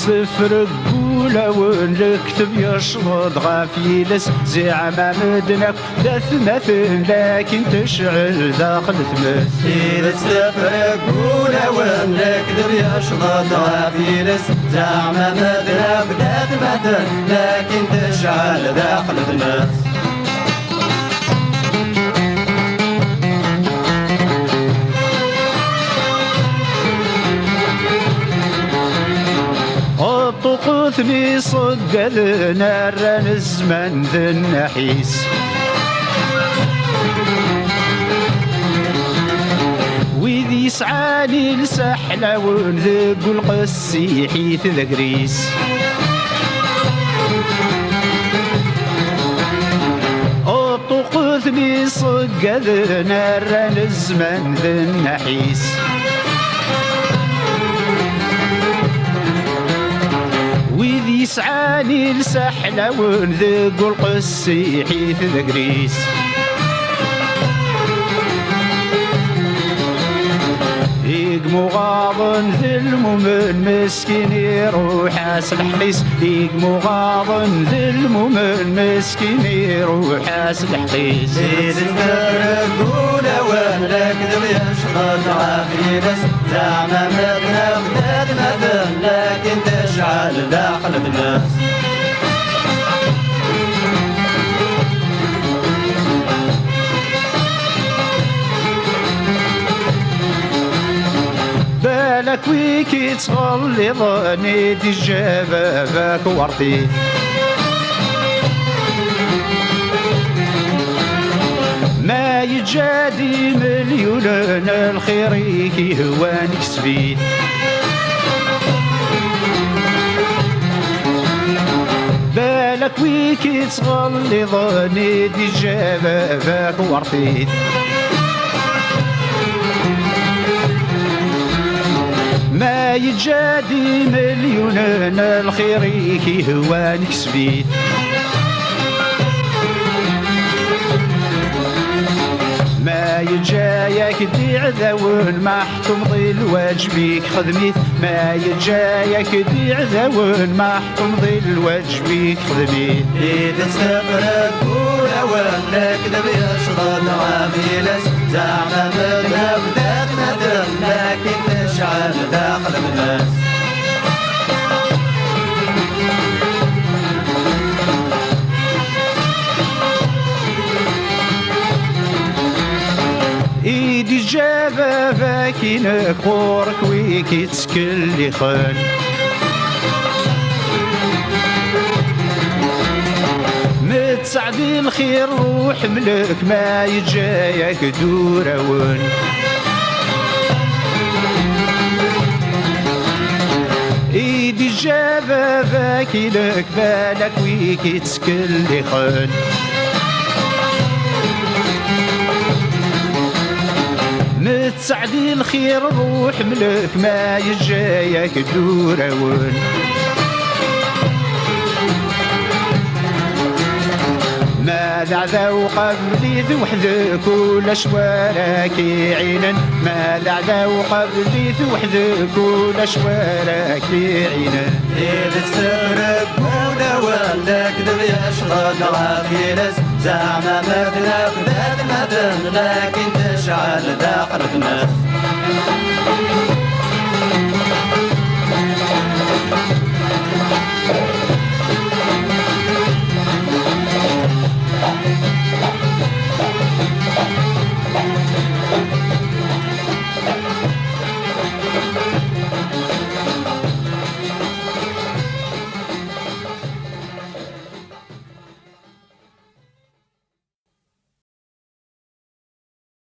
سفر قولا ونكتب يشرد غافيلس زعما مدنك داث مثل لكن تشعل داخل تمس سفر قولا ونكتب يشرد غافيلس زعما مدنك داث مثل لكن تشعل داخل تمس طقوثني صقل نار الزمن ذي النحيس وذي يسعاني لسحلة ونذق القسي حيث ذقريس طقوثني صقل نار الزمن ذي النحيس وذي يسعاني لسحلة ونذق القسي حيث ذقريس يقمو غاضن ذلم من مسكين يروح الحقيس يقمو غاضن ذلم من مسكين يروح الحقيس قولا ونكذب يشرد عافيلس زعما مدنا بداد مثل لكن تشعل داخل الناس بالك ويكي تغلظني دي جبابك ورطي ما يجادي مليون الخير يكي هوانك سبيل بالك ويكي تغلظني دي جبابك ورطي ما يجادي مليون الخير يكي هوانك سبيل ما يجايك دي عذاون محكوم ضي الواجبيك خدميت ما يجايك دي عذاون محكوم ضي الواجبيك خدميت إذا سافرت قولا ونكذب يشرد عافيلس زعما مدنا بداد مثل لكن تشعل داخل الناس ايدي جابا فاكينك غورك ويكي تسكلي خان متسعدي الخير روح ملك ما يجايك دورون ايدي جابا فاكينك بالك ويكي تسكلي خان متسعدي الخير روح ملك ما يجايك دورون ما دعذا وقبلي ذو حذك ولا شوارك عينا ما دعذا وقبلي ذو حذك ولا شوارك عينا إذا تسرق مولا ولا كذب يشرد عافيلس زعما مدنا بداد مثل لكن تشعل داخل الناس